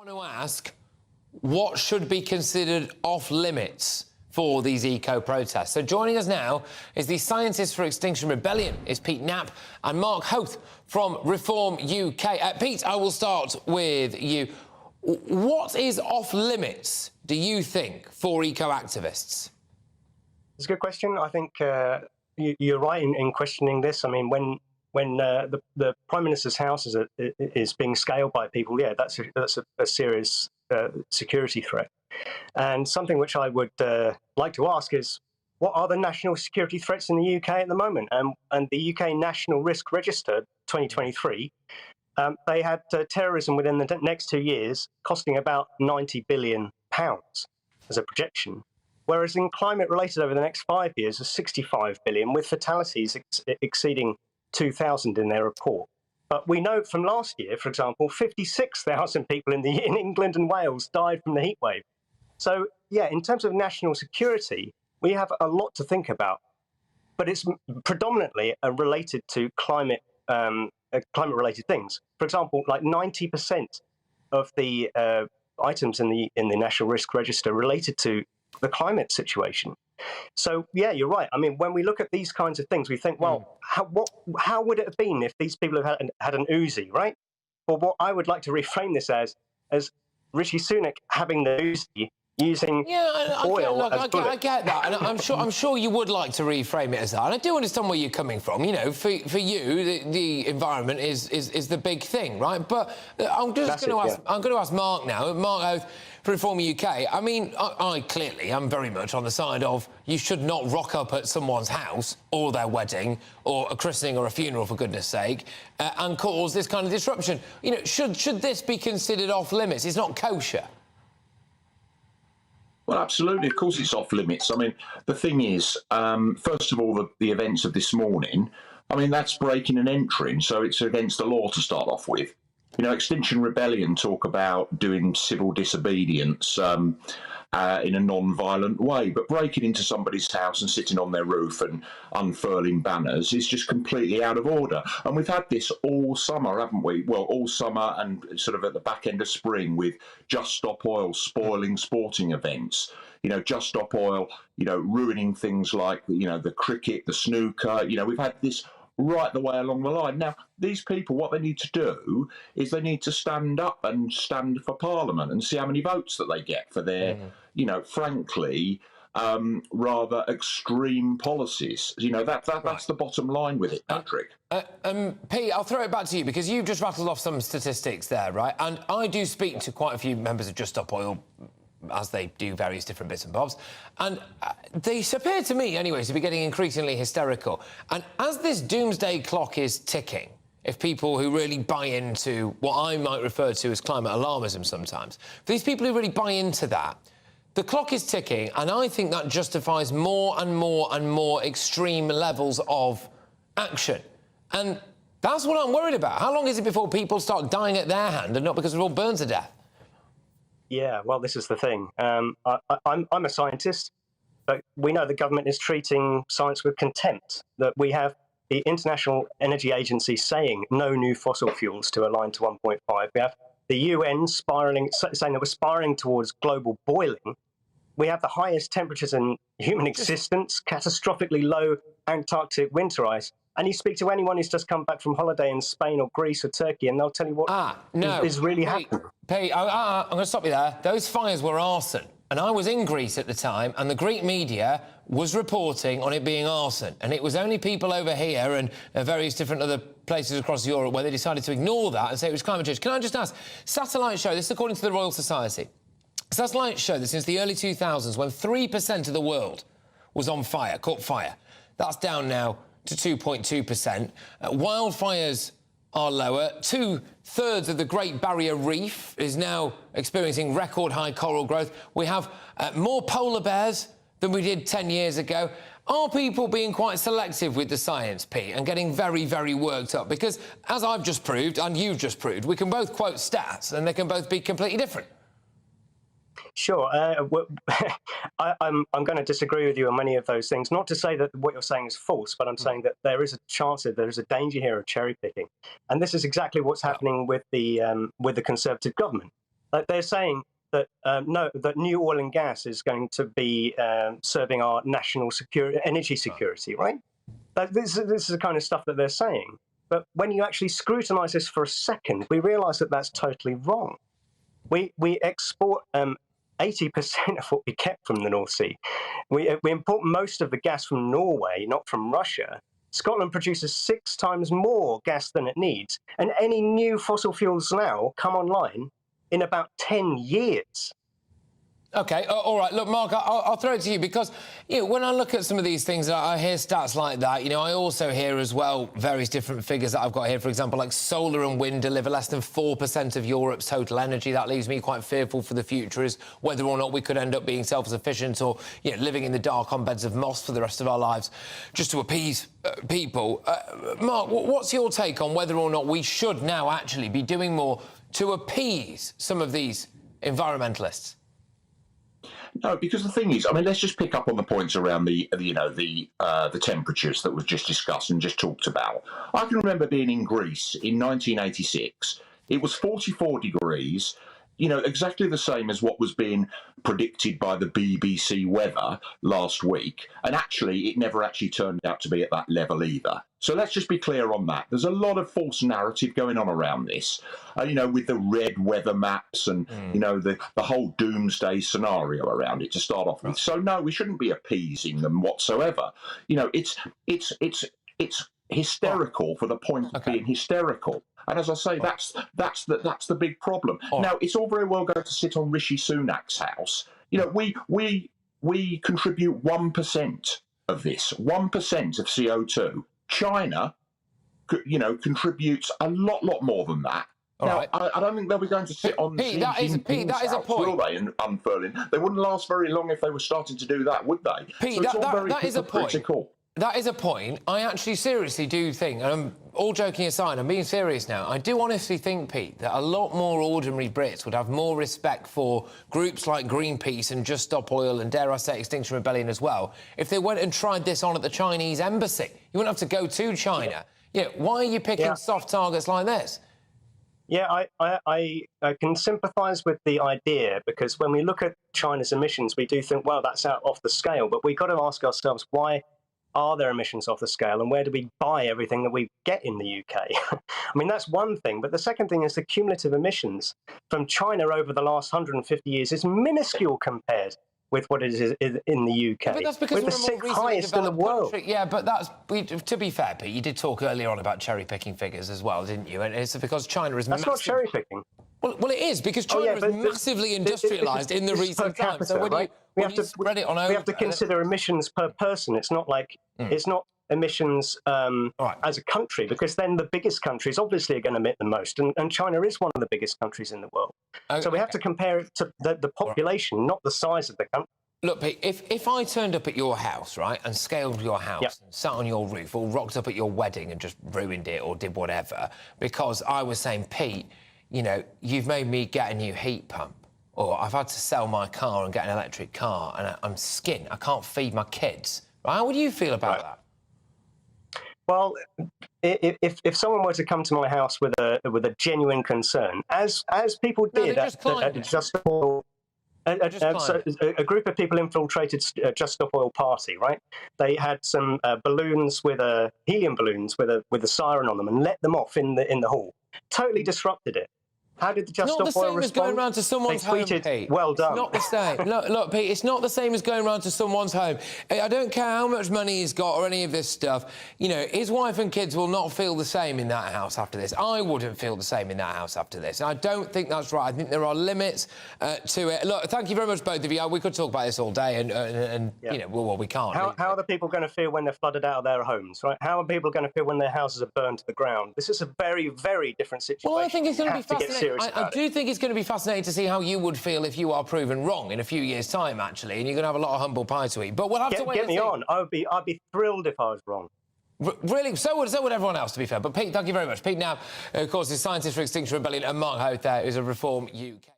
want to ask, what should be considered off limits for these eco-protests? So joining us now is the scientist for Extinction Rebellion, is Pete Knapp, and Mark Hoth from Reform UK. Pete, I will start with you. What is off limits, do you think, for eco-activists? It's a good question. I think you're right in questioning this. I mean, when the Prime Minister's house is being scaled by people, yeah, that's a serious security threat. And something which I would like to ask is, what are the national security threats in the UK at the moment? And the UK National Risk Register 2023, they had terrorism within the next 2 years costing about £90 billion as a projection. Whereas in climate-related over the next 5 years is 65 billion, with fatalities exceeding 2,000 in their report. But we know from last year, for example, 56,000 people in England and Wales died from the heatwave. So, yeah, in terms of national security, we have a lot to think about. But it's predominantly related to climate-related things. For example, like 90% of the items in the National Risk Register related to the climate situation. So, yeah, you're right. I mean, when we look at these kinds of things, we think, well, how would it have been if these people had an Uzi, right? Or what I would like to reframe this as Rishi Sunak having the Uzi using oil as bullets. I get that, and I'm sure you would like to reframe it as that. And I do understand where you're coming from. You know, for you, the environment is the big thing, right? But I'm going to ask Mark now. Mark Hoth for Reform UK. I mean, I clearly am very much on the side of you should not rock up at someone's house or their wedding or a christening or a funeral, for goodness sake, and cause this kind of disruption. You know, should this be considered off limits? It's not kosher. Well, absolutely. Of course it's off limits. I mean, the thing is, first of all, the events of this morning, I mean, that's breaking and entering, so it's against the law to start off with. You know, Extinction Rebellion talk about doing civil disobedience in a non-violent way, but breaking into somebody's house and sitting on their roof and unfurling banners is just completely out of order. And we've had this all summer, haven't we? Well, all summer and sort of at the back end of spring with Just Stop Oil spoiling sporting events. You know, Just Stop Oil, you know, ruining things like, you know, the cricket, the snooker. You know, we've had this right the way along the line. Now, these people, what they need to do is they need to stand up and stand for Parliament and see how many votes that they get for their, you know, frankly, rather extreme policies. You know, that's the bottom line with it, Patrick. Pete, I'll throw it back to you because you've just rattled off some statistics there, right? And I do speak to quite a few members of Just Stop Oil as they do various different bits and bobs, and they appear to me, anyways, to be getting increasingly hysterical. And as this doomsday clock is ticking, if people who really buy into what I might refer to as climate alarmism sometimes, for these people who really buy into that, the clock is ticking, and I think that justifies more and more and more extreme levels of action. And that's what I'm worried about. How long is it before people start dying at their hand and not because we're all burned to death? Yeah, well, this is the thing. I'm a scientist, but we know the government is treating science with contempt. That we have the International Energy Agency saying no new fossil fuels to align to 1.5. We have the UN saying that we're spiraling towards global boiling. We have the highest temperatures in human existence, catastrophically low Antarctic winter ice. And you speak to anyone who's just come back from holiday in Spain or Greece or Turkey, and they'll tell you what is really happening. Pete, I'm going to stop you there. Those fires were arson. And I was in Greece at the time, and the Greek media was reporting on it being arson. And it was only people over here and various different other places across Europe where they decided to ignore that and say it was climate change. Can I just ask, satellites show, this is according to the Royal Society, satellites show that since the early 2000s, when 3% of the world was on fire, caught fire, that's down now to 2.2%. Wildfires are lower. 2/3 of the Great Barrier Reef is now experiencing record high coral growth. We have more polar bears than we did 10 years ago. Are people being quite selective with the science, Pete, and getting very, very worked up? Because, as I've just proved, and you've just proved, we can both quote stats and they can both be completely different. Sure. I'm going to disagree with you on many of those things. Not to say that what you're saying is false, but I'm saying that there is a chance that there is a danger here of cherry picking, and this is exactly what's happening with the Conservative government. Like they're saying that no, that new oil and gas is going to be serving our national security, energy security, right? This is the kind of stuff that they're saying. But when you actually scrutinise this for a second, we realise that that's totally wrong. We export 80% of what we get from the North Sea. We import most of the gas from Norway, not from Russia. Scotland produces 6 times more gas than it needs, and any new fossil fuels now come online in about 10 years. OK, all right. Look, Mark, I'll throw it to you because, when I look at some of these things, I hear stats like that. I also hear as well various different figures that I've got here. For example, like solar and wind deliver less than 4% of Europe's total energy. That leaves me quite fearful for the future, is whether or not we could end up being self-sufficient or, living in the dark on beds of moss for the rest of our lives just to appease people. Mark, what's your take on whether or not we should now actually be doing more to appease some of these environmentalists? No, because the thing is, I mean, let's just pick up on the points around the temperatures that was just discussed and just talked about. I can remember being in Greece in 1986. It was 44 degrees, exactly the same as what was being predicted by the BBC weather last week. And actually, it never actually turned out to be at that level either. So let's just be clear on that. There's a lot of false narrative going on around this, with the red weather maps and, the whole doomsday scenario around it to start off with. So, no, we shouldn't be appeasing them whatsoever. It's hysterical for the point of being hysterical. And as I say, that's the big problem. Now, it's all very well going to sit on Rishi Sunak's house. We contribute 1% of this, 1% of CO2. China, contributes a lot more than that. Now, I don't think they'll be going to sit on Pete, that is a point. Will they, and unfurling? They wouldn't last very long if they were starting to do that, would they? Pete, so that is a point. That is a point. I actually seriously do think, and I'm all joking aside, I'm being serious now, I do honestly think, Pete, that a lot more ordinary Brits would have more respect for groups like Greenpeace and Just Stop Oil and, dare I say, Extinction Rebellion as well, if they went and tried this on at the Chinese embassy. You wouldn't have to go to China. Why are you picking soft targets like this? Yeah, I can sympathise with the idea, because when we look at China's emissions, we do think, well, that's out off the scale. But we've got to ask ourselves, why are their emissions off the scale, and where do we buy everything that we get in the UK? I mean, that's one thing. But the second thing is the cumulative emissions from China over the last 150 years is minuscule compared with what it is in the UK. But that's because we're the 6th highest in the world. Country. Yeah, but to be fair, Pete, you did talk earlier on about cherry-picking figures as well, didn't you? And it's because China is That's not cherry-picking. Well, it is, because China is massively industrialised in the recent times. So when we have to consider emissions per person. It's not like it's not emissions as a country, because then the biggest countries obviously are going to emit the most, and China is one of the biggest countries in the world. So we have to compare it to the population, not the size of the country. Look, Pete, if I turned up at your house, right, and scaled your house and sat on your roof, or rocked up at your wedding and just ruined it or did whatever, because I was saying, Pete, you've made me get a new heat pump, or I've had to sell my car and get an electric car, and I'm skint, I can't feed my kids. How would you feel about that? Well, if someone were to come to my house with a genuine concern, as people did at Just Stop Oil, a group of people infiltrated Just Stop Oil party, right? They had some balloons helium balloons with a siren on them, and let them off in the hall. Totally disrupted it. How did the Just Stop Oil respond? It's not the same as going round to someone's home, Pete. Well done. It's not the same. Look, Pete, it's not the same as going round to someone's home. I don't care how much money he's got or any of this stuff. His wife and kids will not feel the same in that house after this. I wouldn't feel the same in that house after this. And I don't think that's right. I think there are limits to it. Look, thank you very much, both of you. We could talk about this all day, and we can't. How are the people going to feel when they're flooded out of their homes, right? How are people going to feel when their houses are burned to the ground? This is a very, very different situation. Well, I think it's going to be fascinating. I do think it's going to be fascinating to see how you would feel if you are proven wrong in a few years' time, actually, and you're going to have a lot of humble pie to eat. But we'll have to wait. Get me on. I'd be thrilled if I was wrong. Really? So would everyone else, to be fair. But Pete, thank you very much. Pete now, of course, is scientist for Extinction Rebellion, and Mark Hoth, who's a Reform UK.